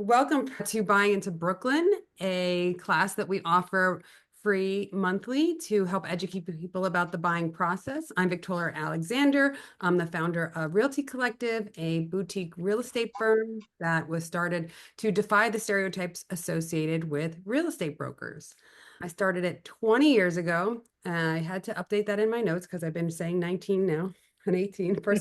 Welcome to Buying into Brooklyn, a class that we offer free monthly to help educate people about the buying process. I'm Victoria Alexander. I'm the founder of Realty Collective, a boutique real estate firm that was started to defy the stereotypes associated with real estate brokers. I started it 20 years ago. I had to update that in my notes because I've been saying 19 now and 18 for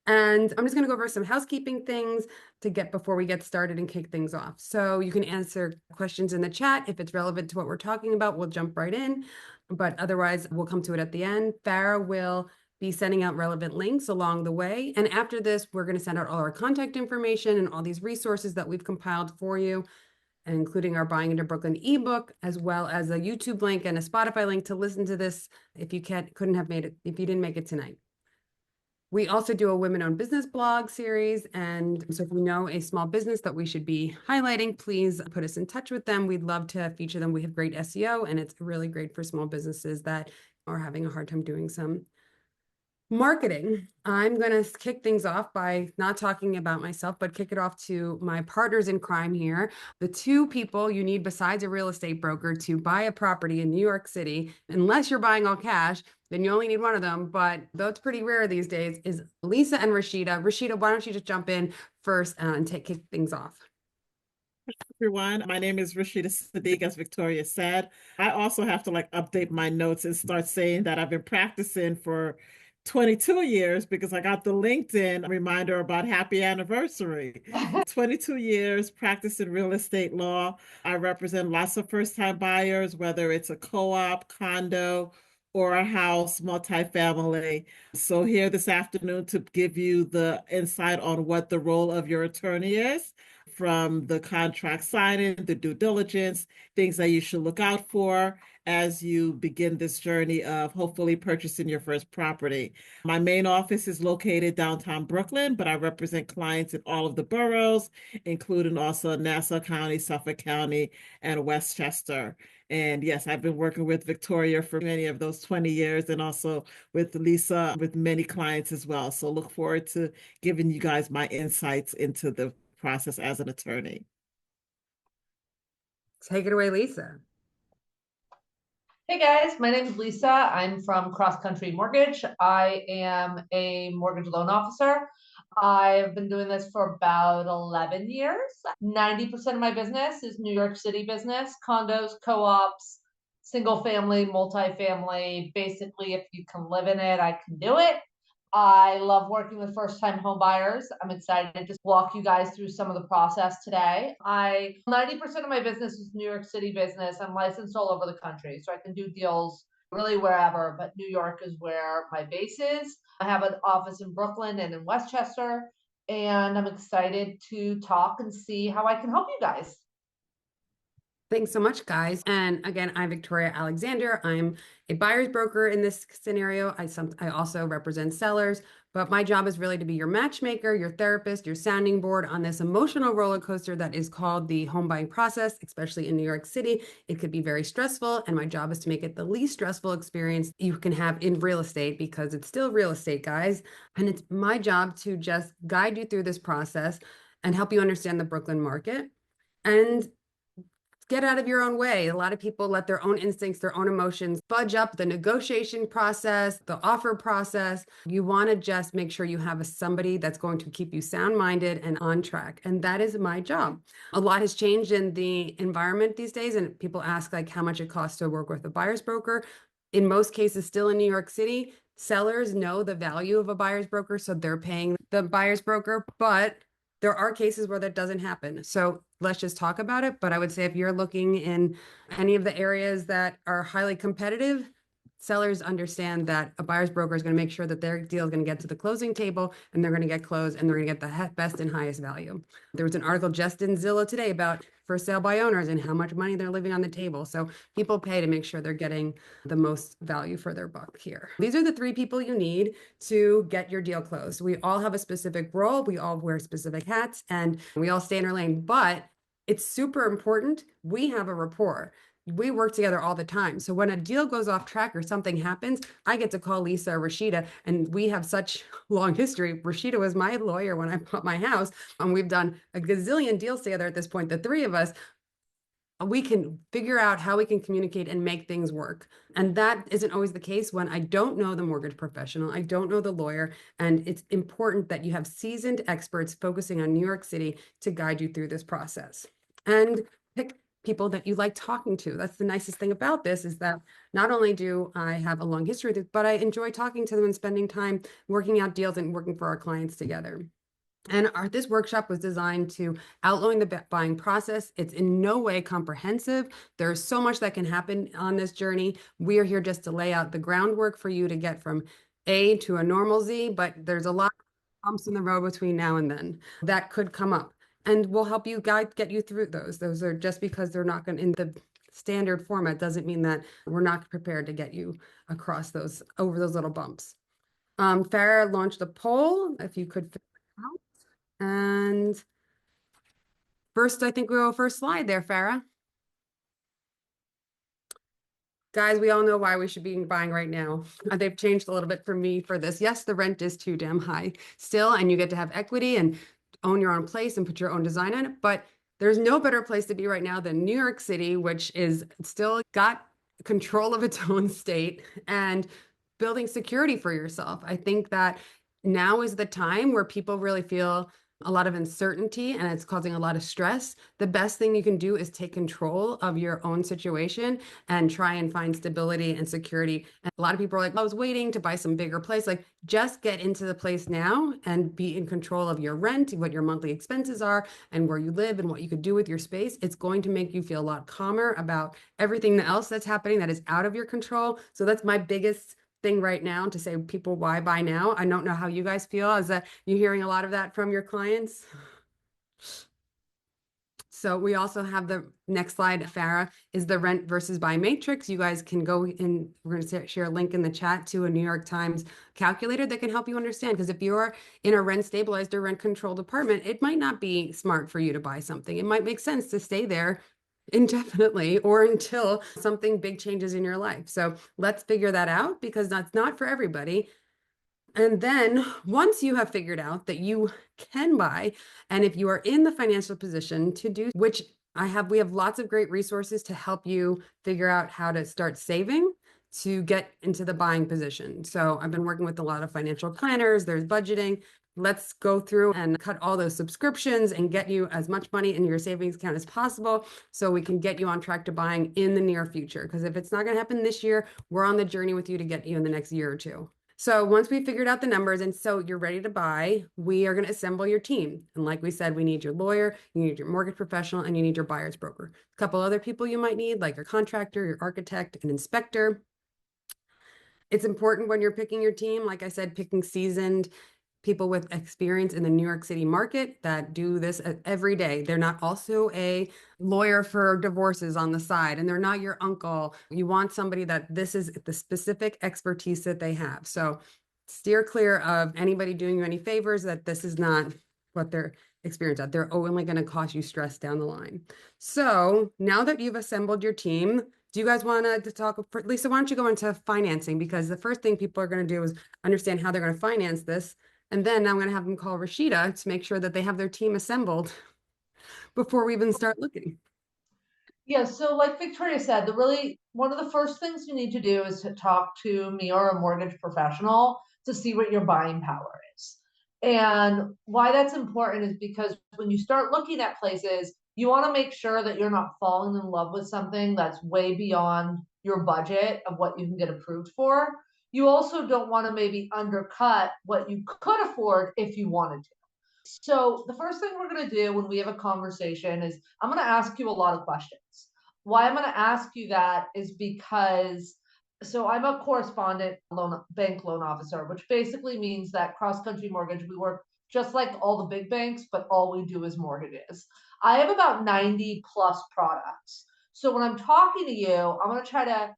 and I'm just going to go over some housekeeping things to get before we get started and kick things off. So you can answer questions in the chat. If it's relevant to what we're talking about, we'll jump right in. But otherwise, we'll come to it at the end. Farah will be sending out relevant links along the way. And after this, we're going to send out all our contact information and all these resources that we've compiled for you, including our Buying into Brooklyn ebook, as well as a YouTube link and a Spotify link to listen to this if you couldn't have made it, if you didn't make it tonight. We also do a women-owned business blog series. And so if you know a small business that we should be highlighting, please put us in touch with them. We'd love to feature them. We have great SEO, and it's really great for small businesses that are having a hard time doing some marketing. I'm going to kick things off by not talking about myself, but kick it off to my partners in crime here. The two people you need besides a real estate broker to buy a property in New York City, unless you're buying all cash, then you only need one of them. But though it's pretty rare these days, is Lisa and Rashida. Rashida, why don't you just jump in first and kick things off? Everyone. My name is Rashida Sadiq, as Victoria said. I also have to update my notes and start saying that I've been practicing for 22 years because I got the LinkedIn reminder about happy anniversary. 22 years practicing real estate law. I represent lots of first-time buyers, whether it's a co-op, condo, or a house, multifamily. So here this afternoon to give you the insight on what the role of your attorney is, from the contract signing, the due diligence, things that you should look out for as you begin this journey of hopefully purchasing your first property. My main office is located downtown Brooklyn, but I represent clients in all of the boroughs, including also Nassau County, Suffolk County, and Westchester. And yes, I've been working with Victoria for many of those 20 years and also with Lisa with many clients as well. So look forward to giving you guys my insights into the process as an attorney. Take it away, Lisa. Hey guys, my name is Lisa. I'm from Cross Country Mortgage. I am a mortgage loan officer. I've been doing this for about 11 years. 90% of my business is New York City business, condos, co-ops, single family, multifamily. Basically, if you can live in it, I can do it. I love working with first-time home buyers. I'm excited to just walk you guys through some of the process today. 90% of my business is New York City business. I'm licensed all over the country, so I can do deals really wherever, but New York is where my base is. I have an office in Brooklyn and in Westchester, and I'm excited to talk and see how I can help you guys. Thanks so much, guys. And again, I'm Victoria Alexander. I'm a buyer's broker in this scenario. I also represent sellers, but my job is really to be your matchmaker, your therapist, your sounding board on this emotional roller coaster that is called the home buying process, especially in New York City. It could be very stressful, and my job is to make it the least stressful experience you can have in real estate, because it's still real estate, guys. And it's my job to just guide you through this process and help you understand the Brooklyn market and get out of your own way. A lot of people let their own instincts, their own emotions budge up the negotiation process, the offer process. You want to just make sure you have somebody that's going to keep you sound-minded and on track. And that is my job. A lot has changed in the environment these days, and people ask how much it costs to work with a buyer's broker. In most cases, still in New York City, sellers know the value of a buyer's broker, so they're paying the buyer's broker, but there are cases where that doesn't happen. So let's just talk about it. But I would say if you're looking in any of the areas that are highly competitive, sellers understand that a buyer's broker is going to make sure that their deal is going to get to the closing table, and they're going to get closed, and they're going to get the best and highest value. There was an article just in Zillow today about for sale by owners and how much money they're leaving on the table. So people pay to make sure they're getting the most value for their buck here. These are the three people you need to get your deal closed. We all have a specific role. We all wear specific hats, and we all stay in our lane, but it's super important we have a rapport. we work together all the time. So when a deal goes off track or something happens, I get to call Lisa or Rashida, and we have such long history. Rashida was my lawyer when I bought my house, and we've done a gazillion deals together at this point, the three of us. We can figure out how we can communicate and make things work. And that isn't always the case when I don't know the mortgage professional, I don't know the lawyer, and it's important that you have seasoned experts focusing on New York City to guide you through this process. And pick people that you like talking to. That's the nicest thing about this, is that not only do I have a long history with it, but I enjoy talking to them and spending time working out deals and working for our clients together. And this workshop was designed to outline the buying process. It's in no way comprehensive. There's so much that can happen on this journey. We are here just to lay out the groundwork for you to get from A to a normal Z, but there's a lot of bumps in the road between now and then that could come up. And we'll help you get you through those. Those are just because they're not going in the standard format doesn't mean that we're not prepared to get you across those, over those little bumps. Farah launched a poll, if you could fill it out. And first, I think we'll go first slide there, Farah. Guys, we all know why we should be buying right now. They've changed a little bit for me for this. Yes, the rent is too damn high still, and you get to have equity and own your own place and put your own design on it. But there's no better place to be right now than New York City, which is still got control of its own state and building security for yourself. I think that now is the time where people really feel a lot of uncertainty and it's causing a lot of stress. The best thing you can do is take control of your own situation and try and find stability and security. And a lot of people are like, I was waiting to buy some bigger place. Like, just get into the place now and be in control of your rent, what your monthly expenses are, and where you live and what you could do with your space. It's going to make you feel a lot calmer about everything else that's happening that is out of your control. So that's my biggest thing right now, to say people, why buy now? I don't know how you guys feel. Is that you hearing a lot of that from your clients? So we also have the next slide, Farah, is the rent versus buy matrix. You guys can go in, we're going to share a link in the chat to a New York Times calculator that can help you understand. Because if you're in a rent stabilized or rent controlled apartment, it might not be smart for you to buy something. It might make sense to stay there indefinitely or until something big changes in your life. So let's figure that out, because that's not for everybody. And then once you have figured out that you can buy, and if you are in the financial position to do, which we have lots of great resources to help you figure out how to start saving to get into the buying position. So I've been working with a lot of financial planners, there's budgeting. Let's go through and cut all those subscriptions and get you as much money in your savings account as possible so we can get you on track to buying in the near future. Because if it's not going to happen this year, we're on the journey with you to get you in the next year or two. So once we figured out the numbers and so you're ready to buy, we are going to assemble your team. And like we said, we need your lawyer, you need your mortgage professional, and you need your buyer's broker. A couple other people you might need, like your contractor, your architect, an inspector. It's important when you're picking your team, like I said, picking seasoned people with experience in the New York City market that do this every day. They're not also a lawyer for divorces on the side, and they're not your uncle. You want somebody that this is the specific expertise that they have. So steer clear of anybody doing you any favors, that this is not what they're experienced at. They're only going to cause you stress down the line. So now that you've assembled your team, do you guys want to talk? Lisa, why don't you go into financing? Because the first thing people are going to do is understand how they're going to finance this. And then I'm going to have them call Rashida to make sure that they have their team assembled before we even start looking. Yeah, so like Victoria said, one of the first things you need to do is to talk to me or a mortgage professional to see what your buying power is. And why that's important is because when you start looking at places, you want to make sure that you're not falling in love with something that's way beyond your budget of what you can get approved for. You also don't want to maybe undercut what you could afford if you wanted to. So the first thing we're going to do when we have a conversation is I'm going to ask you a lot of questions. Why I'm going to ask you that is because I'm a correspondent bank loan officer, which basically means that cross-country mortgage, we work just like all the big banks, but all we do is mortgages. I have about 90 plus products. So when I'm talking to you, I'm going to try to,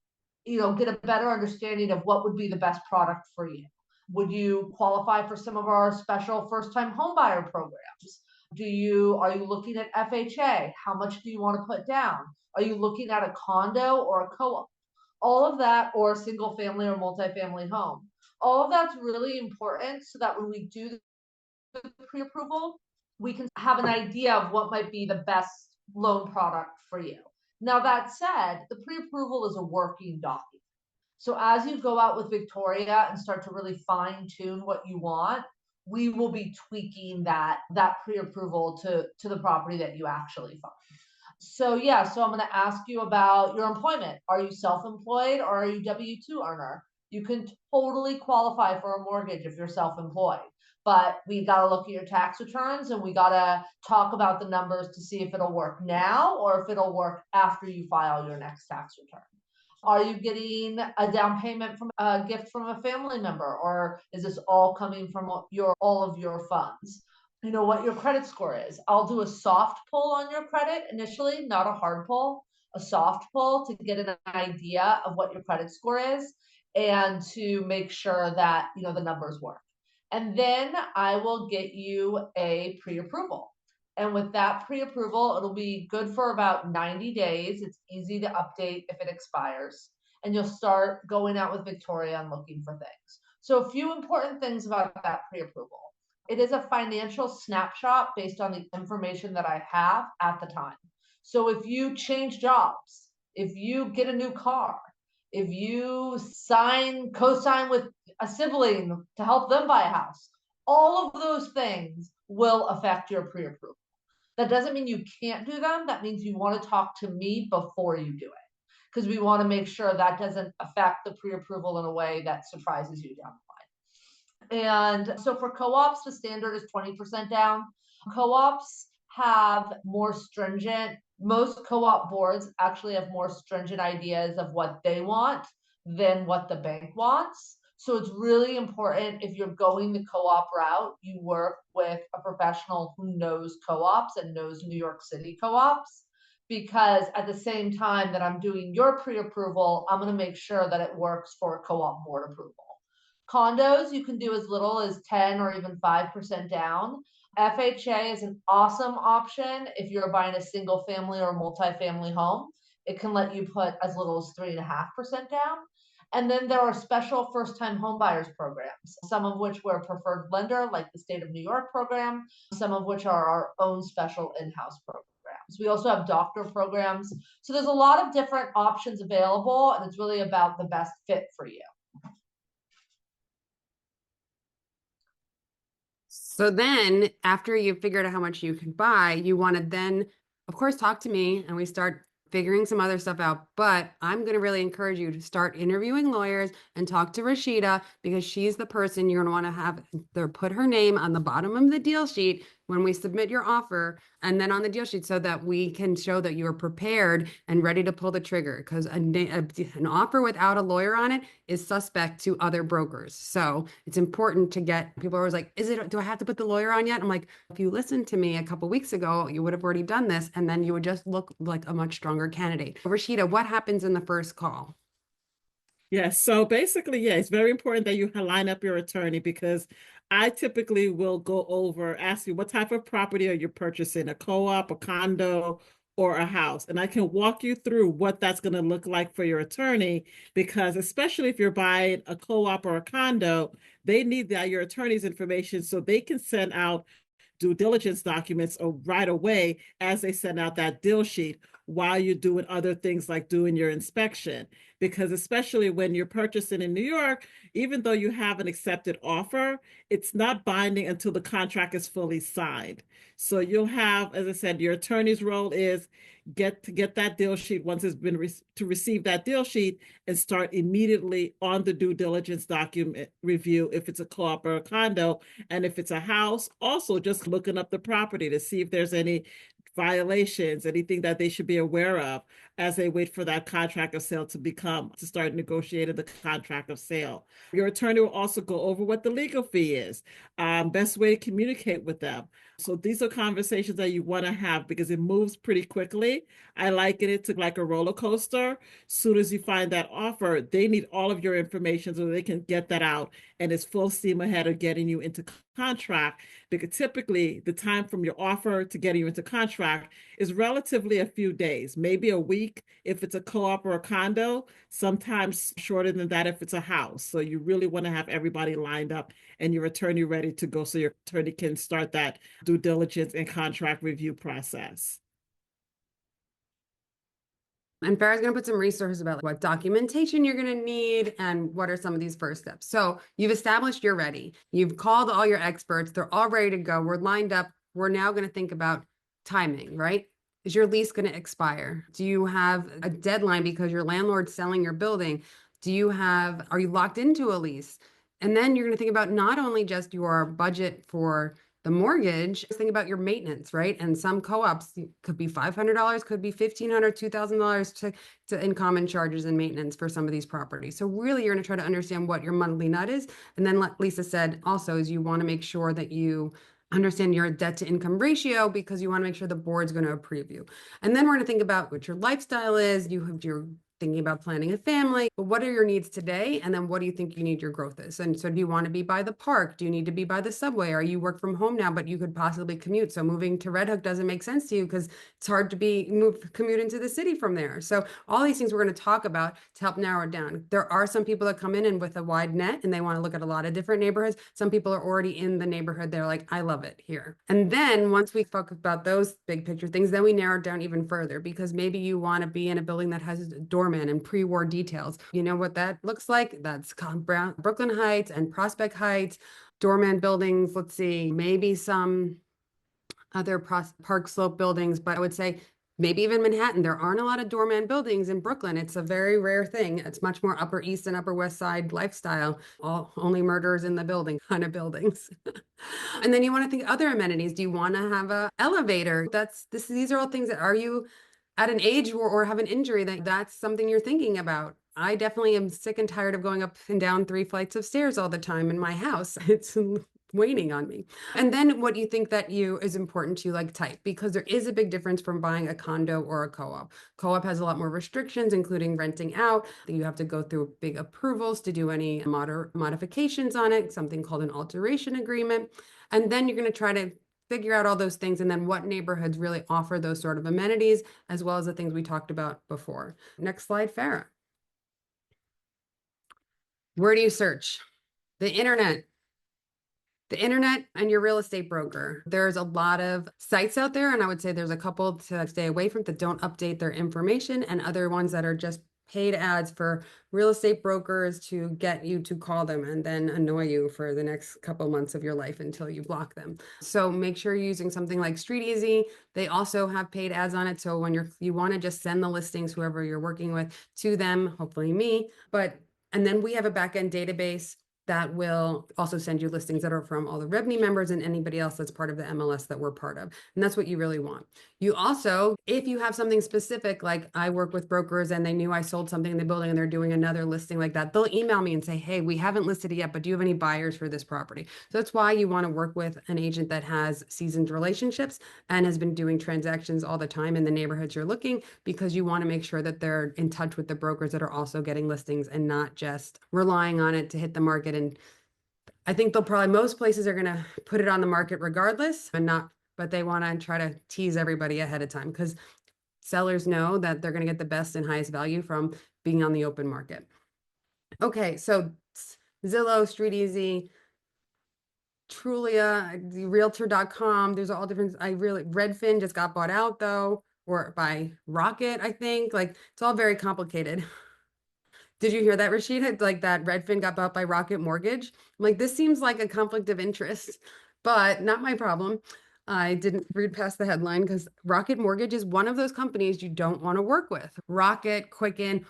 get a better understanding of what would be the best product for you. Would you qualify for some of our special first-time homebuyer programs? Are you looking at FHA? How much do you want to put down? Are you looking at a condo or a co-op? All of that, or a single family or multifamily home. All of that's really important so that when we do the pre-approval, we can have an idea of what might be the best loan product for you. Now, that said, the pre-approval is a working document. So as you go out with Victoria and start to really fine tune what you want, we will be tweaking that pre-approval to the property that you actually find. So yeah, so I'm going to ask you about your employment. Are you self-employed or are you W-2 earner? You can totally qualify for a mortgage if you're self-employed, but we got to look at your tax returns and we got to talk about the numbers to see if it'll work now or if it'll work after you file your next tax return. Are you getting a down payment from a gift from a family member, or is this all coming from all of your funds? You know what your credit score is. I'll do a soft pull on your credit initially, not a hard pull, a soft pull to get an idea of what your credit score is and to make sure that, you know, the numbers work. And then I will get you a pre-approval. And with that pre-approval, it'll be good for about 90 days. It's easy to update if it expires. And you'll start going out with Victoria and looking for things. So a few important things about that pre-approval. It is a financial snapshot based on the information that I have at the time. So if you change jobs, if you get a new car, if you co-sign with a sibling to help them buy a house, all of those things will affect your pre-approval. That doesn't mean you can't do them. That means you want to talk to me before you do it, because we want to make sure that doesn't affect the pre-approval in a way that surprises you down the line. And so for co-ops, the standard is 20% down. Co-ops have more stringent, most co-op boards actually have more stringent ideas of what they want than what the bank wants. So it's really important, if you're going the co-op route, you work with a professional who knows co-ops and knows New York City co-ops, because at the same time that I'm doing your pre-approval, I'm going to make sure that it works for co-op board approval. Condos, you can do as little as 10 or even 5% down. FHA is an awesome option if you're buying a single family or multifamily home. It can let you put as little as 3.5% down. And then there are special first-time homebuyers programs, some of which we're a preferred lender, like the state of New York program, some of which are our own special in-house programs. We also have doctor programs. So there's a lot of different options available, and it's really about the best fit for you. So then after you've figured out how much you can buy, you want to then, of course, talk to me and we start figuring some other stuff out. But I'm going to really encourage you to start interviewing lawyers and talk to Rashida, because she's the person you're going to want to have there, put her name on the bottom of the deal sheet when we submit your offer, and then on the deal sheet, so that we can show that you're prepared and ready to pull the trigger, because an offer without a lawyer on it is suspect to other brokers. So it's important to get, people are always like, do I have to put the lawyer on yet? I'm like, if you listened to me a couple weeks ago, you would have already done this, and then you would just look like a much stronger candidate. Rashida, what happens in the first call? Yes. So basically, yeah, it's very important that you line up your attorney, because I typically will go over, ask you what type of property are you purchasing, a co-op, a condo, or a house? And I can walk you through what that's going to look like for your attorney, because especially if you're buying a co-op or a condo, they need your attorney's information so they can send out due diligence documents right away as they send out that deal sheet, while you're doing other things like doing your inspection. Because especially when you're purchasing in New York, even though you have an accepted offer, it's not binding until the contract is fully signed. So you'll have, as I said, your attorney's role is get that deal sheet once it's been to receive that deal sheet and start immediately on the due diligence document review if it's a co-op or a condo. And if it's a house, also just looking up the property to see if there's any violations, anything that they should be aware of as they wait for that contract of sale to start negotiating the contract of sale. Your attorney will also go over what the legal fee is, best way to communicate with them. So these are conversations that you want to have because it moves pretty quickly. I liken it to like a roller coaster. Soon as you find that offer, they need all of your information so they can get that out, and it's full steam ahead of getting you into contract. Because typically the time from your offer to getting you into contract is relatively a few days, maybe a week if it's a co-op or a condo, sometimes shorter than that if it's a house. So you really want to have everybody lined up and your attorney ready to go so your attorney can start that due diligence and contract review process. And Farah's going to put some resources about what documentation you're going to need and what are some of these first steps. So you've established you're ready. You've called all your experts. They're all ready to go. We're lined up. We're now going to think about timing, right? Is your lease going to expire? Do you have a deadline because your landlord's selling your building? Are you locked into a lease? And then you're going to think about not only just your budget for the mortgage, think about your maintenance, right? And some co-ops could be $500, could be $1,500, $2,000 to in common charges and maintenance for some of these properties. So really, you're going to try to understand what your monthly nut is. And then like Lisa said, also is you want to make sure that you understand your debt to income ratio because you want to make sure the board's going to approve you. And then we're going to think about what your lifestyle is. You're thinking about planning a family, but what are your needs today? And then what do you think you need your growth is? And so do you want to be by the park? Do you need to be by the subway? Are you work from home now, but you could possibly commute? So moving to Red Hook doesn't make sense to you because it's hard to commute into the city from there. So all these things we're going to talk about to help narrow it down. There are some people that come in and with a wide net and they want to look at a lot of different neighborhoods. Some people are already in the neighborhood. They're like, I love it here. And then once we focus about those big picture things, then we narrow it down even further because maybe you want to be in a building that has a doorman and pre-war details. You know what that looks like? That's Brooklyn Heights and Prospect Heights, doorman buildings. Let's see, maybe some other Park Slope buildings, but I would say maybe even Manhattan. There aren't a lot of doorman buildings in Brooklyn. It's a very rare thing. It's much more Upper East and Upper West Side lifestyle, only murderers in the building kind of buildings. And then you want to think other amenities. Do you want to have a elevator? These are all things that are you at an age or have an injury that's something you're thinking about. I definitely am sick and tired of going up and down 3 flights of stairs all the time in my house. It's waning on me. And then what you think that is important to you, like type, because there is a big difference from buying a condo or a co-op. Co-op has a lot more restrictions, including renting out. You have to go through big approvals to do any modifications on it, something called an alteration agreement. And then you're going to try to figure out all those things and then what neighborhoods really offer those sort of amenities, as well as the things we talked about before. Next slide, Farah. Where do you search? The internet and your real estate broker. There's a lot of sites out there, and I would say there's a couple to stay away from that don't update their information, and other ones that are just paid ads for real estate brokers to get you to call them and then annoy you for the next couple months of your life until you block them. So make sure you're using something like StreetEasy. They also have paid ads on it. So when you want to just send the listings, whoever you're working with, to them, hopefully me. And then we have a backend database that will also send you listings that are from all the REBNY members and anybody else that's part of the MLS that we're part of. And that's what you really want. You also, if you have something specific, like I work with brokers and they knew I sold something in the building and they're doing another listing like that, they'll email me and say, hey, we haven't listed it yet, but do you have any buyers for this property? So that's why you want to work with an agent that has seasoned relationships and has been doing transactions all the time in the neighborhoods you're looking, because you want to make sure that they're in touch with the brokers that are also getting listings and not just relying on it to hit the market. And I think most places are going to put it on the market regardless but they want to try to tease everybody ahead of time because sellers know that they're going to get the best and highest value from being on the open market. Okay, so Zillow, StreetEasy, Trulia, Realtor.com, there's all different, Redfin just got bought out though, or by Rocket, I think. Like, it's all very complicated. Did you hear that, Rashida? Like that Redfin got bought by Rocket Mortgage? I'm like, this seems like a conflict of interest, but not my problem. I didn't read past the headline because Rocket Mortgage is one of those companies you don't want to work with. Rocket, Quicken,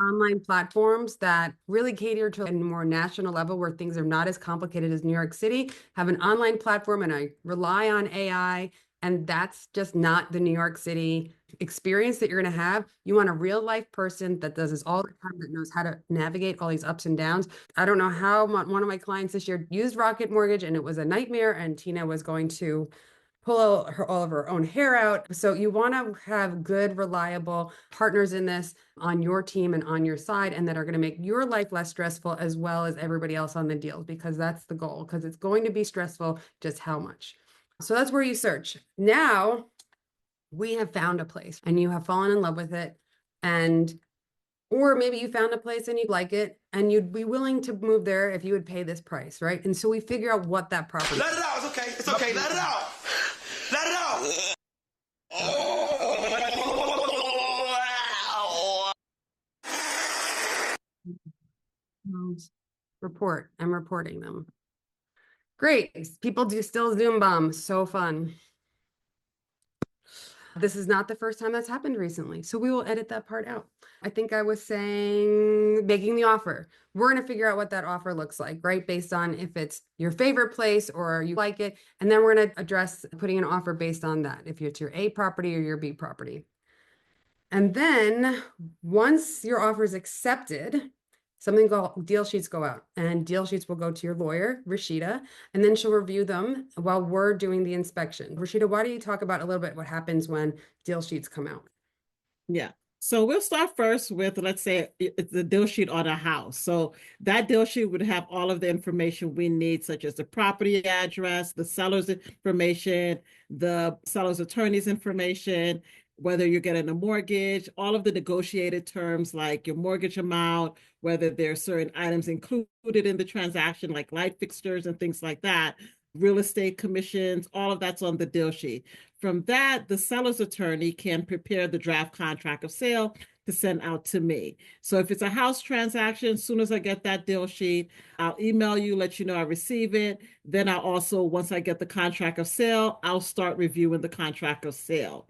online platforms that really cater to a more national level where things are not as complicated as New York City, have an online platform, and I rely on AI. And that's just not the New York City experience that you're going to have. You want a real life person that does this all the time, that knows how to navigate all these ups and downs. I don't know how one of my clients this year used Rocket Mortgage and it was a nightmare, and Tina was going to pull all of her own hair out. So you want to have good, reliable partners in this on your team and on your side, and that are going to make your life less stressful as well as everybody else on the deal, because that's the goal, because it's going to be stressful, just how much. So that's where you search. Now we have found a place and you have fallen in love with it, and or maybe you found a place and you like it and you'd be willing to move there if you would pay this price, right? And so we figure out what that property. Let it out. It's okay. It's okay. Let it out. Let it out. Report. I'm reporting them. Great. People do still Zoom bomb. So fun. This is not the first time that's happened recently, so we will edit that part out. I think I was saying making the offer. We're going to figure out what that offer looks like, right? Based on if it's your favorite place or you like it. And then we're going to address putting an offer based on that, if it's your A property or your B property. And then once your offer is accepted, deal sheets go out, and deal sheets will go to your lawyer, Rashida, and then she'll review them while we're doing the inspection. Rashida, why don't you talk about a little bit what happens when deal sheets come out? Yeah. So we'll start first with, let's say it's the deal sheet on a house. So that deal sheet would have all of the information we need, such as the property address, the seller's information, the seller's attorney's information, whether you're getting a mortgage, all of the negotiated terms like your mortgage amount, whether there are certain items included in the transaction, like light fixtures and things like that, real estate commissions, all of that's on the deal sheet. From that, the seller's attorney can prepare the draft contract of sale to send out to me. So if it's a house transaction, as soon as I get that deal sheet, I'll email you, let you know I receive it. Then I'll also, once I get the contract of sale, I'll start reviewing the contract of sale.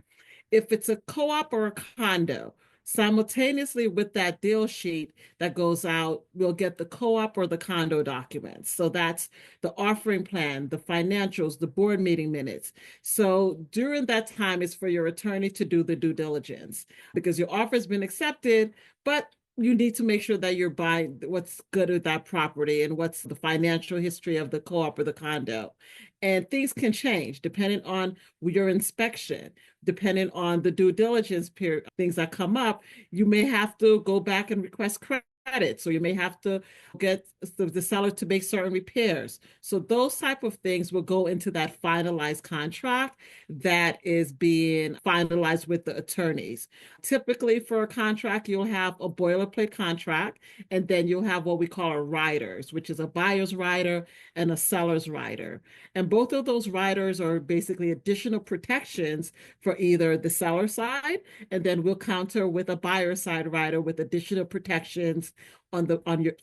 If it's a co-op or a condo, simultaneously with that deal sheet that goes out, we'll get the co-op or the condo documents. So that's the offering plan, the financials, the board meeting minutes. So during that time, it's for your attorney to do the due diligence, because your offer has been accepted, but you need to make sure that you're buying what's good with that property and what's the financial history of the co-op or the condo. And things can change depending on your inspection, depending on the due diligence period, things that come up. You may have to go back and request credit. So you may have to get the seller to make certain repairs. So those type of things will go into that finalized contract that is being finalized with the attorneys. Typically for a contract, you'll have a boilerplate contract, and then you'll have what we call a riders, which is a buyer's rider and a seller's rider. And both of those riders are basically additional protections for either the seller side, and then we'll counter with a buyer side rider with additional protections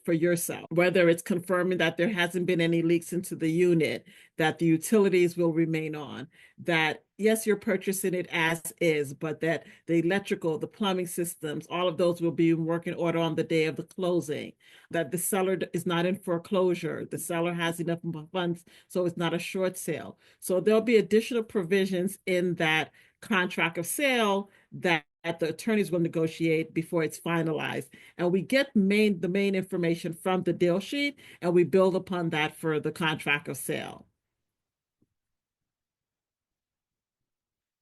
for yourself, whether it's confirming that there hasn't been any leaks into the unit, that the utilities will remain on, that yes, you're purchasing it as is, but that the electrical, the plumbing systems, all of those will be in working order on the day of the closing, that the seller is not in foreclosure, the seller has enough funds, so it's not a short sale. So there'll be additional provisions in that contract of sale that the attorneys will negotiate before it's finalized. And we get the main information from the deal sheet, and we build upon that for the contract of sale.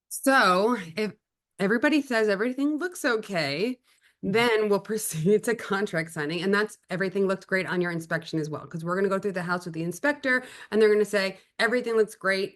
So if everybody says everything looks okay, then we'll proceed to contract signing. And that's everything looked great on your inspection as well, because we're going to go through the house with the inspector and they're going to say, everything looks great.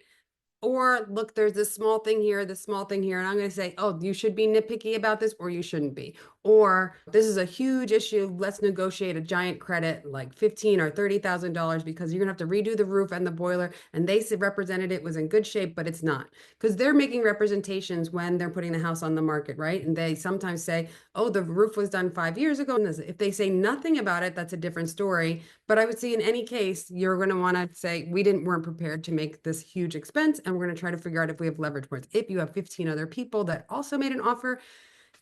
Or look, there's this small thing here, this small thing here. And I'm going to say, oh, you should be nitpicky about this, or you shouldn't be. Or this is a huge issue. Let's negotiate a giant credit, like $15,000 or $30,000, because you're going to have to redo the roof and the boiler. And they said represented it was in good shape, but it's not. Because they're making representations when they're putting the house on the market, right? And they sometimes say, oh, the roof was done 5 years ago. And if they say nothing about it, that's a different story. But I would say in any case, you're going to want to say, weren't prepared to make this huge expense. And we're going to try to figure out if we have leverage points. If you have 15 other people that also made an offer,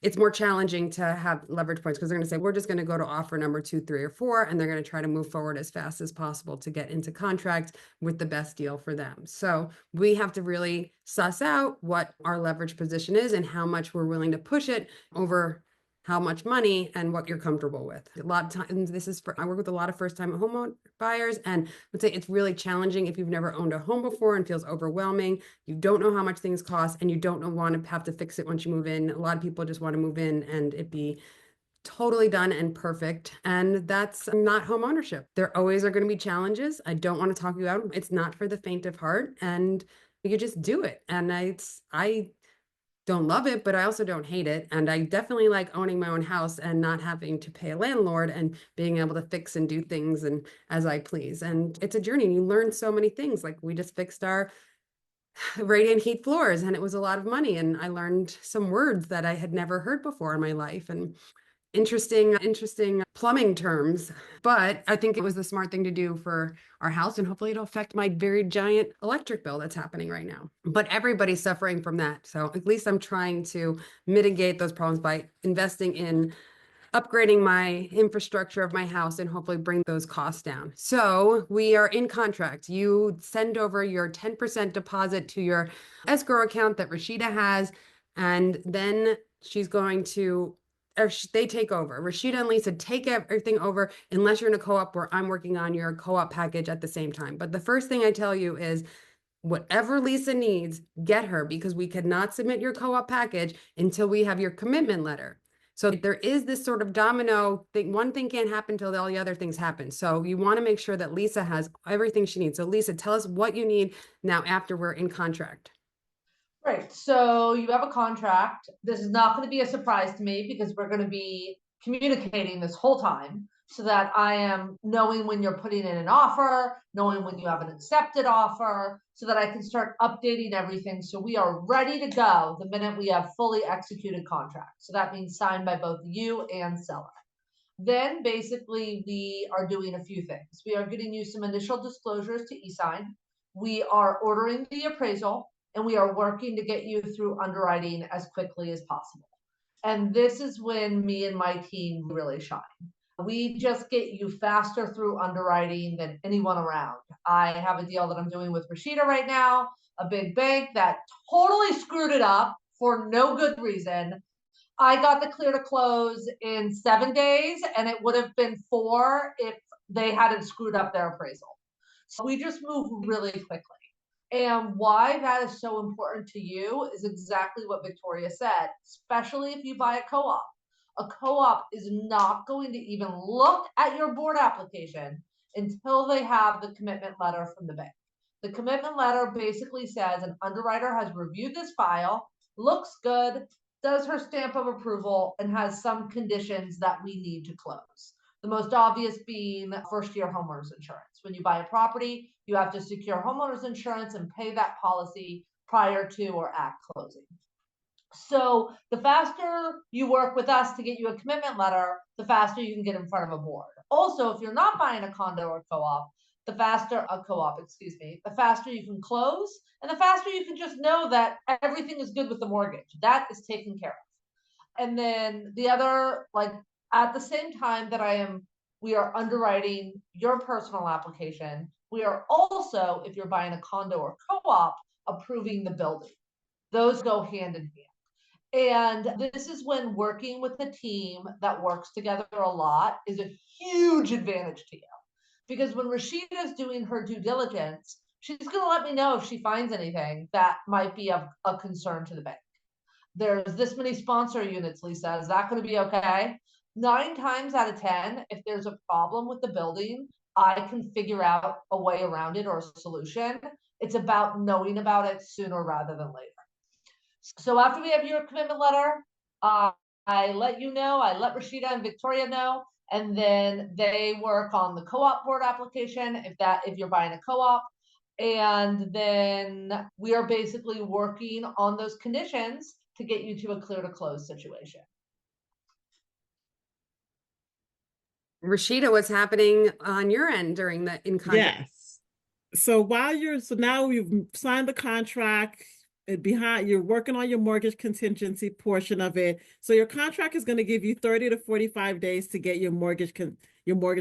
it's more challenging to have leverage points, because they're going to say, we're just going to go to offer number 2, 3, or 4, and they're going to try to move forward as fast as possible to get into contract with the best deal for them. So we have to really suss out what our leverage position is and how much we're willing to push it over how much money and what you're comfortable with. A lot of times I work with a lot of first-time home buyers, and I would say it's really challenging if you've never owned a home before and feels overwhelming. You don't know how much things cost, and you don't want to have to fix it once you move in. A lot of people just want to move in and it be totally done and perfect. And that's not home ownership. There always are going to be challenges. I don't want to talk you out. It's not for the faint of heart, and you just do it. And I don't love it, but I also don't hate it. And I definitely like owning my own house and not having to pay a landlord and being able to fix and do things and as I please. And it's a journey. And you learn so many things. Like we just fixed our radiant heat floors and it was a lot of money. And I learned some words that I had never heard before in my life. And interesting plumbing terms, but I think it was the smart thing to do for our house, and hopefully it'll affect my very giant electric bill that's happening right now. But everybody's suffering from that. So at least I'm trying to mitigate those problems by investing in upgrading my infrastructure of my house and hopefully bring those costs down. So we are in contract. You send over your 10% deposit to your escrow account that Rashida has, and then she's going to they take over. Rashida and Lisa take everything over unless you're in a co-op where I'm working on your co-op package at the same time. But the first thing I tell you is whatever Lisa needs, get her, because we cannot submit your co-op package until we have your commitment letter. So there is this sort of domino thing. One thing can't happen until all the other things happen. So you want to make sure that Lisa has everything she needs. So Lisa, tell us what you need now after we're in contract. Right. So you have a contract. This is not going to be a surprise to me because we're going to be communicating this whole time so that I am knowing when you're putting in an offer, knowing when you have an accepted offer, so that I can start updating everything. So we are ready to go the minute we have fully executed contract. So that means signed by both you and seller. Then basically we are doing a few things. We are getting you some initial disclosures to e-sign. We are ordering the appraisal, and we are working to get you through underwriting as quickly as possible. And this is when me and my team really shine. We just get you faster through underwriting than anyone around. I have a deal that I'm doing with Rashida right now, a big bank that totally screwed it up for no good reason. I got the clear to close in 7 days, and it would have been 4 if they hadn't screwed up their appraisal. So we just move really quickly. And why that is so important to you is exactly what Victoria said, especially if you buy a co-op. A co-op is not going to even look at your board application until they have the commitment letter from the bank. The commitment letter basically says an underwriter has reviewed this file, looks good, does her stamp of approval, and has some conditions that we need to close. The most obvious being first-year homeowners insurance. When you buy a property, you have to secure homeowners insurance and pay that policy prior to or at closing. So the faster you work with us to get you a commitment letter, the faster you can get in front of a board. Also, if you're not buying a condo or co-op, the faster you can close, and the faster you can just know that everything is good with the mortgage. That is taken care of. And then the other, like, at the same time that we are underwriting your personal application, we are also, if you're buying a condo or co-op, approving the building. Those go hand in hand. And this is when working with a team that works together a lot is a huge advantage to you. Because when Rashida is doing her due diligence, she's going to let me know if she finds anything that might be of a concern to the bank. There's this many sponsor units, Lisa. Is that going to be okay? 9 times out of 10, if there's a problem with the building, I can figure out a way around it or a solution. It's about knowing about it sooner rather than later. So after we have your commitment letter, I let you know, I let Rashida and Victoria know, and then they work on the co-op board application if you're buying a co-op. And then we are basically working on those conditions to get you to a clear to close situation. Rashida, what's happening on your end during the in contract? Yes. So now you've signed the contract, you're working on your mortgage contingency portion of it. So your contract is going to give you 30 to 45 days to get your mortgage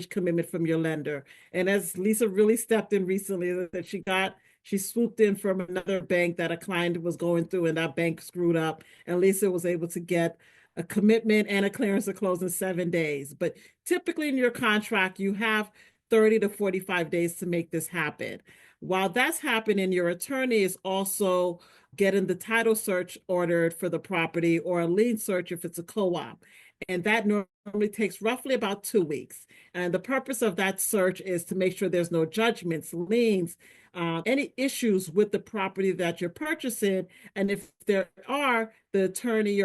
commitment from your lender. And as Lisa really stepped in recently, that she swooped in from another bank that a client was going through, and that bank screwed up, and Lisa was able to get a commitment and a clearance to close in 7 days. But typically in your contract, you have 30 to 45 days to make this happen. While that's happening, your attorney is also getting the title search ordered for the property or a lien search if it's a co-op. And that normally takes roughly about 2 weeks. And the purpose of that search is to make sure there's no judgments, liens, any issues with the property that you're purchasing. And if there are, your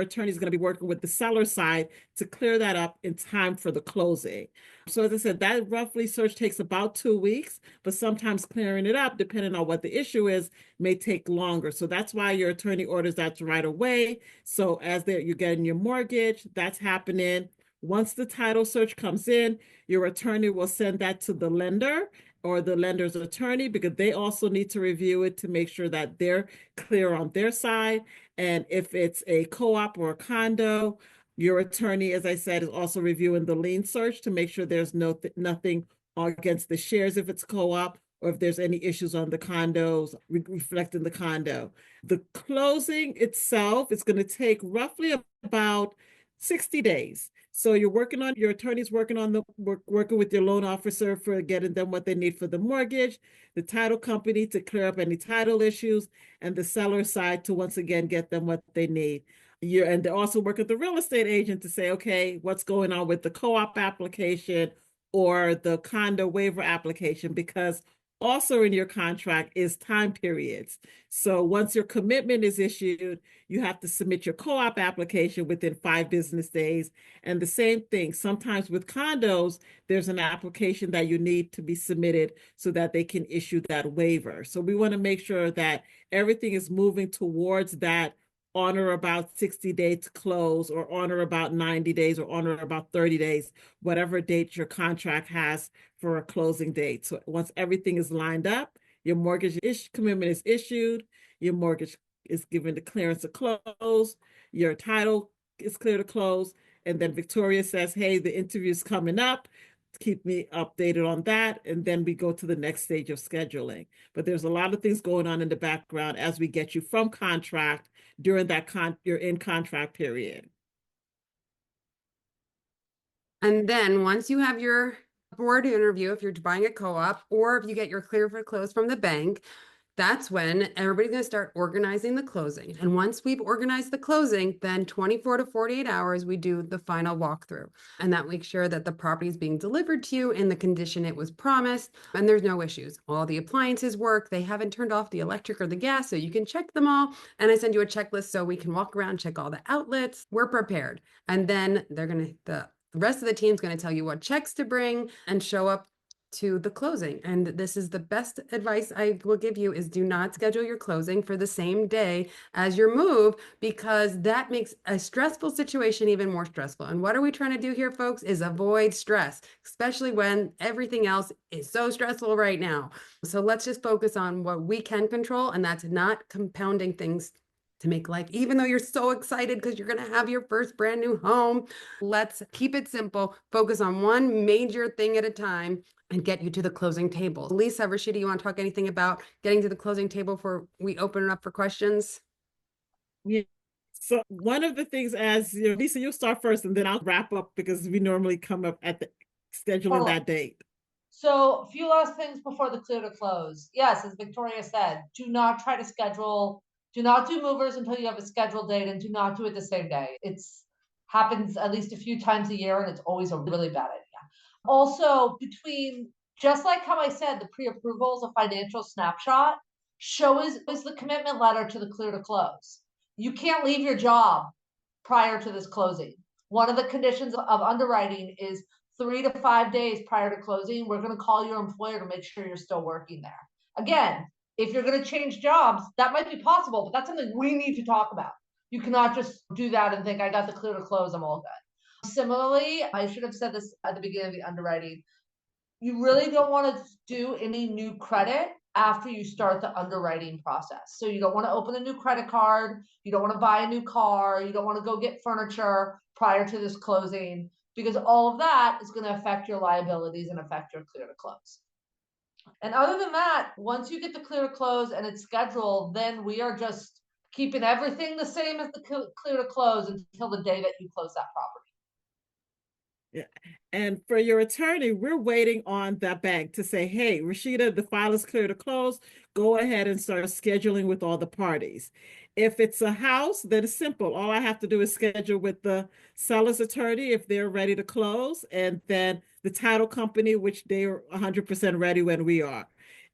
attorney is going to be working with the seller side to clear that up in time for the closing. So as I said, that roughly search takes about 2 weeks, but sometimes clearing it up, depending on what the issue is, may take longer. So that's why your attorney orders that right away. So as you're getting your mortgage, that's happening. Once the title search comes in, your attorney will send that to the lender or the lender's attorney, because they also need to review it to make sure that they're clear on their side. And if it's a co-op or a condo, your attorney, as I said, is also reviewing the lien search to make sure there's nothing against the shares if it's co-op, or if there's any issues on the condos, reflecting the condo. The closing itself is going to take roughly about 60 days. So your attorney's working with your loan officer for getting them what they need for the mortgage, the title company to clear up any title issues, and the seller side to once again get them what they need. And they also work with the real estate agent to say, okay, what's going on with the co-op application or the condo waiver application, because also in your contract is time periods. So once your commitment is issued, you have to submit your co-op application within 5 business days. And the same thing, sometimes with condos, there's an application that you need to be submitted so that they can issue that waiver. So we want to make sure that everything is moving towards that on or about 60 days to close, or on or about 90 days, or on or about 30 days, whatever date your contract has for a closing date. So once everything is lined up, your mortgage commitment is issued, your mortgage is given the clearance to close, your title is clear to close, and then Victoria says, hey, the interview is coming up, keep me updated on that, and then we go to the next stage of scheduling. But there's a lot of things going on in the background as we get you from contract during that your in contract period. And then once you have your board interview, if you're buying a co-op, or if you get your clear for close from the bank, that's when everybody's going to start organizing the closing. And once we've organized the closing, then 24 to 48 hours, we do the final walkthrough. And that makes sure that the property is being delivered to you in the condition it was promised, and there's no issues. All the appliances work. They haven't turned off the electric or the gas, so you can check them all. And I send you a checklist so we can walk around, check all the outlets. We're prepared. And then the rest of the team's going to tell you what checks to bring and show up to the closing. And this is the best advice I will give you, is do not schedule your closing for the same day as your move, because that makes a stressful situation even more stressful. And what are we trying to do here, folks, is avoid stress, especially when everything else is so stressful right now. So let's just focus on what we can control, and that's not compounding things to make life, even though you're so excited because you're going to have your first brand new home. Let's keep it simple, focus on one major thing at a time, and get you to the closing table. Lisa, Rashida, you want to talk anything about getting to the closing table before we open it up for questions? Yeah. So one of the things, as you know, Lisa, you start first, and then I'll wrap up, because we normally come up at the scheduling that date. So a few last things before the clear to close. Yes, as Victoria said, do not do movers until you have a scheduled date, and do not do it the same day. It's happens at least a few times a year, and it's always a really bad idea. Also, just like how I said, the pre-approval is a financial snapshot, is the commitment letter to the clear to close. You can't leave your job prior to this closing. One of the conditions of underwriting is 3 to 5 days prior to closing, we're going to call your employer to make sure you're still working there. Again, if you're going to change jobs, that might be possible, but that's something we need to talk about. You cannot just do that and think, I got the clear to close, I'm all good. Similarly, I should have said this at the beginning of the underwriting, you really don't want to do any new credit after you start the underwriting process. So you don't want to open a new credit card, you don't want to buy a new car, you don't want to go get furniture prior to this closing, because all of that is going to affect your liabilities and affect your clear to close. And other than that, once you get the clear to close and it's scheduled, then we are just keeping everything the same as the clear to close until the day that you close that property. Yeah. And for your attorney, we're waiting on that bank to say, hey, Rashida, the file is clear to close. Go ahead and start scheduling with all the parties. If it's a house, then it's simple. All I have to do is schedule with the seller's attorney if they're ready to close, and then the title company, which they're 100% ready when we are.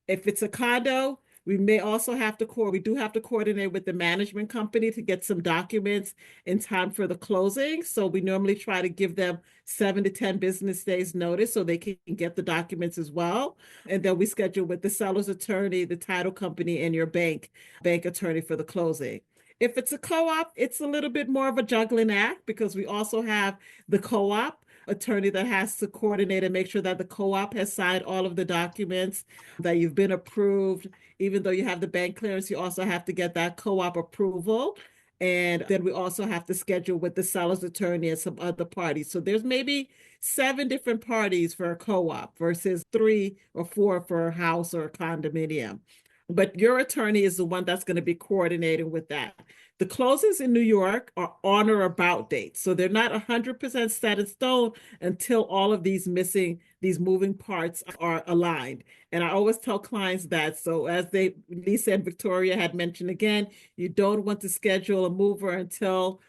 If it's a condo, we may also have to we do have to coordinate with the management company to get some documents in time for the closing. So we normally try to give them 7 to 10 business days notice so they can get the documents as well. And then we schedule with the seller's attorney, the title company, and your bank attorney for the closing. If it's a co-op, it's a little bit more of a juggling act because we also have the co-op attorney that has to coordinate and make sure that the co-op has signed all of the documents, that you've been approved. Even though you have the bank clearance, you also have to get that co-op approval. And then we also have to schedule with the seller's attorney and some other parties. So there's maybe 7 different parties for a co-op versus 3 or 4 for a house or a condominium. But your attorney is the one that's going to be coordinating with that. The closings in New York are on or about dates. So they're not 100% set in stone until all of these moving parts are aligned. And I always tell clients that. So as Lisa and Victoria had mentioned again, you don't want to schedule a mover until,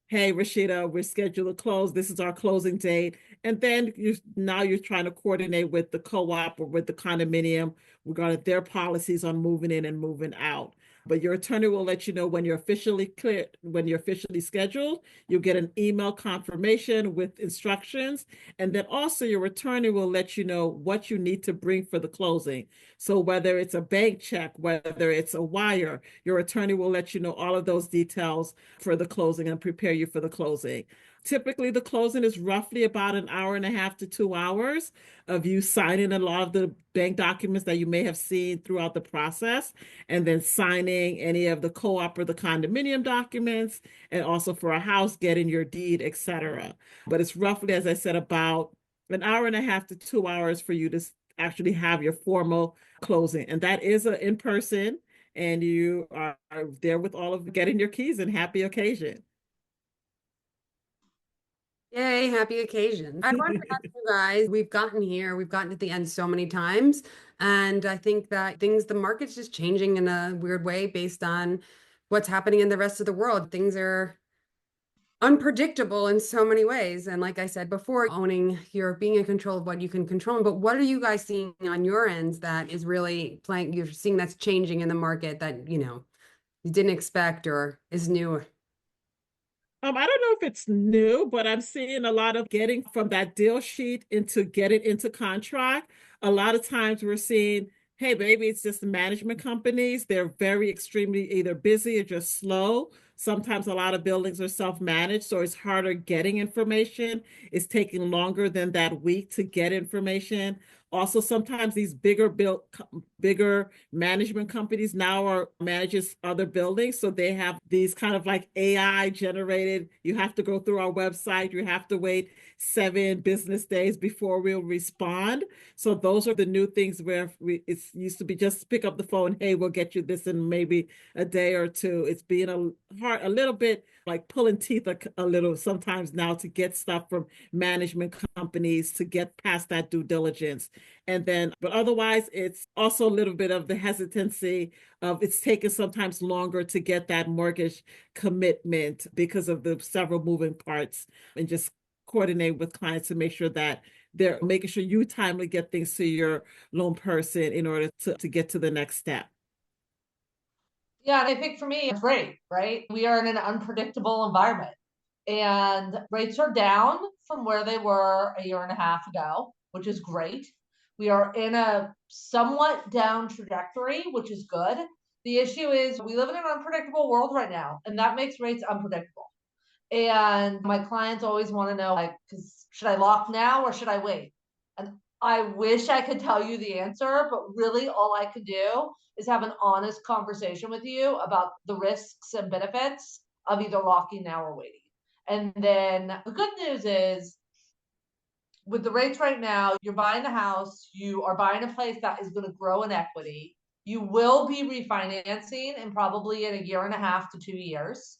hey, Rashida, we're scheduled to close. This is our closing date. And then you're trying to coordinate with the co-op or with the condominium regarding their policies on moving in and moving out. But your attorney will let you know when you're officially cleared, when you're officially scheduled. You'll get an email confirmation with instructions. And then also your attorney will let you know what you need to bring for the closing. So whether it's a bank check, whether it's a wire, your attorney will let you know all of those details for the closing and prepare you for the closing. Typically, the closing is roughly about an hour and a half to 2 hours of you signing a lot of the bank documents that you may have seen throughout the process, and then signing any of the co-op or the condominium documents, and also for a house, getting your deed, etc. But it's roughly, as I said, about an hour and a half to 2 hours for you to actually have your formal closing. And that is an in-person, and you are there with all of getting your keys and happy occasion. Yay, happy occasion. I want to ask you guys, we've gotten here, we've gotten to the end so many times. And I think that the market's just changing in a weird way based on what's happening in the rest of the world. Things are unpredictable in so many ways. And like I said before, you're being in control of what you can control. But what are you guys seeing on your ends that is really you're seeing that's changing in the market that, you didn't expect or is new? I don't know if it's new, but I'm seeing a lot of getting from that deal sheet into get it into contract. A lot of times we're seeing, hey, maybe it's just the management companies. They're very extremely either busy or just slow. Sometimes a lot of buildings are self-managed, so it's harder getting information. It's taking longer than that week to get information. Also, sometimes these bigger management companies now are manages other buildings, so they have these kind of like AI generated. You have to go through our website. You have to wait 7 business days before we'll respond. So those are the new things where it used to be just pick up the phone. Hey, we'll get you this in maybe a day or two. It's being a little bit like pulling teeth a little sometimes now to get stuff from management companies to get past that due diligence. And then, but otherwise, it's also a little bit of the hesitancy of it's taken sometimes longer to get that mortgage commitment because of the several moving parts, and just coordinate with clients to make sure that they're making sure you timely get things to your loan person in order to get to the next step. Yeah, and I think for me, it's great, right? We are in an unpredictable environment, and rates are down from where they were a year and a half ago, which is great. We are in a somewhat down trajectory, which is good. The issue is we live in an unpredictable world right now, and that makes rates unpredictable. And my clients always want to know, like, should I lock now or should I wait? And I wish I could tell you the answer, but really all I could do is have an honest conversation with you about the risks and benefits of either locking now or waiting. And then the good news is with the rates right now, you're buying a house, you are buying a place that is going to grow in equity. You will be refinancing in probably in a year and a half to 2 years.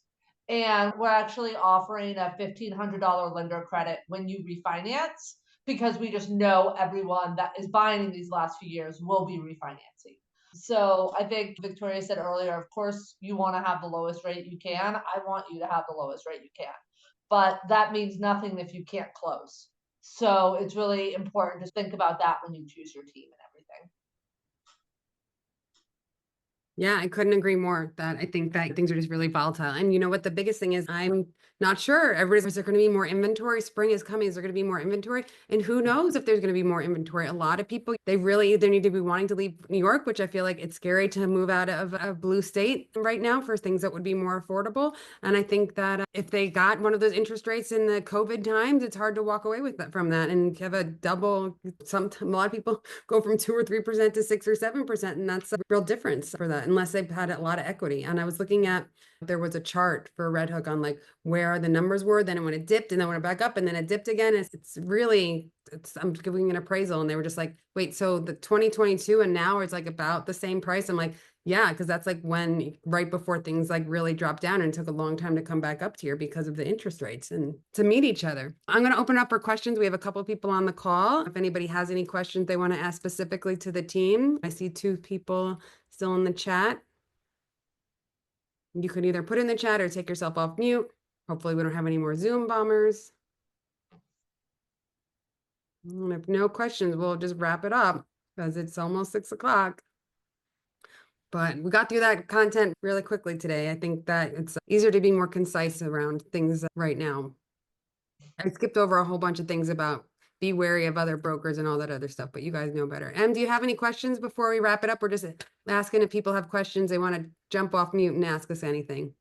And we're actually offering a $1,500 lender credit when you refinance, because we just know everyone that is buying in these last few years will be refinancing. So I think Victoria said earlier, of course, you want to have the lowest rate you can. I want you to have the lowest rate you can. But that means nothing if you can't close. So it's really important to think about that when you choose your team and everything. Yeah, I couldn't agree more that I think that things are just really volatile. And you know what? The biggest thing is I'm not sure. Is there going to be more inventory? Spring is coming. Is there going to be more inventory? And who knows if there's going to be more inventory? A lot of people, they really either need to be wanting to leave New York, which I feel like it's scary to move out of a blue state right now for things that would be more affordable. And I think that if they got one of those interest rates in the COVID times, it's hard to walk away with that from that and have a double. A lot of people go from 2 or 3% to 6 or 7%, and that's a real difference for that, unless they've had a lot of equity. And I was looking at, there was a chart for Red Hook on like where the numbers were, then when it dipped and then when it back up and then it dipped again. It's really, I'm giving an appraisal and they were just like, wait, so the 2022 and now it's like about the same price. I'm like, yeah, because that's like when right before things like really dropped down and took a long time to come back up here because of the interest rates and to meet each other. I'm going to open up for questions. We have a couple of people on the call. If anybody has any questions they want to ask specifically to the team, I see 2 people still in the chat. You could either put in the chat or take yourself off mute. Hopefully we don't have any more Zoom bombers. And if no questions, we'll just wrap it up because it's almost 6 o'clock. But we got through that content really quickly today. I think that it's easier to be more concise around things right now. I skipped over a whole bunch of things about be wary of other brokers and all that other stuff, but you guys know better. Em, do you have any questions before we wrap it up? We're just asking if people have questions, they want to jump off mute and ask us anything.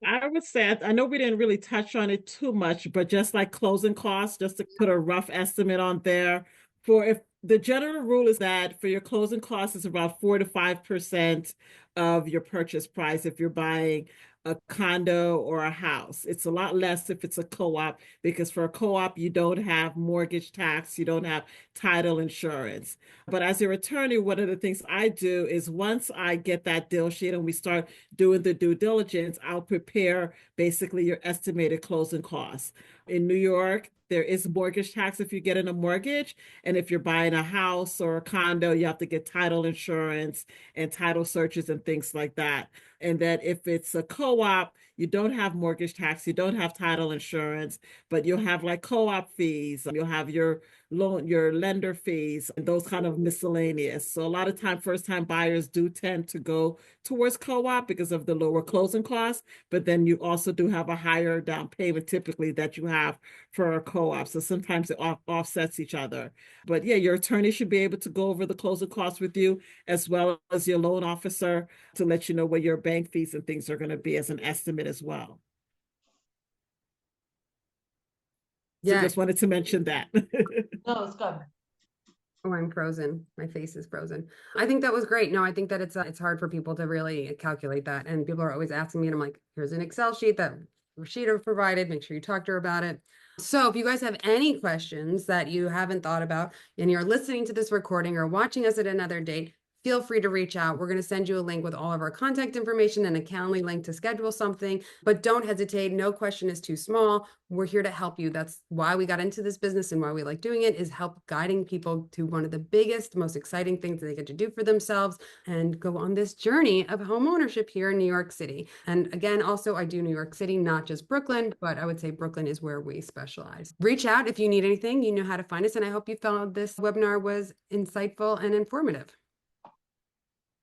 I would say, I know we didn't really touch on it too much, but just like closing costs, just to put a rough estimate on there, for if the general rule is that for your closing costs is about 4 to 5% of your purchase price if you're buying a condo or a house. It's a lot less if it's a co-op, because for a co-op, you don't have mortgage tax, you don't have title insurance. But as your attorney, one of the things I do is once I get that deal sheet and we start doing the due diligence, I'll prepare basically your estimated closing costs. In New York, there is mortgage tax if you get in a mortgage. And if you're buying a house or a condo, you have to get title insurance and title searches and things like that. And that if it's a co-op, you don't have mortgage tax, you don't have title insurance, but you'll have like co-op fees, you'll have your loan, your lender fees, and those kind of miscellaneous. So a lot of time, first-time buyers do tend to go towards co-op because of the lower closing costs, but then you also do have a higher down payment typically that you have for a co-op. So sometimes it offsets each other. But yeah, your attorney should be able to go over the closing costs with you, as well as your loan officer, to let you know what your bank fees and things are going to be as an estimate as well. So Yeah. just wanted to mention that. No, it's good. Oh, I'm frozen. My face is frozen. I think that was great. No, I think that it's hard for people to really calculate that. And people are always asking me, and I'm like, here's an Excel sheet that Rashida provided. Make sure you talk to her about it. So if you guys have any questions that you haven't thought about and you're listening to this recording or watching us at another date, feel free to reach out. We're going to send you a link with all of our contact information and a Calendly link to schedule something, but don't hesitate. No question is too small. We're here to help you. That's why we got into this business and why we like doing it, is help guiding people to one of the biggest, most exciting things that they get to do for themselves and go on this journey of home ownership here in New York City. And again, also I do New York City, not just Brooklyn, but I would say Brooklyn is where we specialize. Reach out if you need anything. You know how to find us. And I hope you found this webinar was insightful and informative.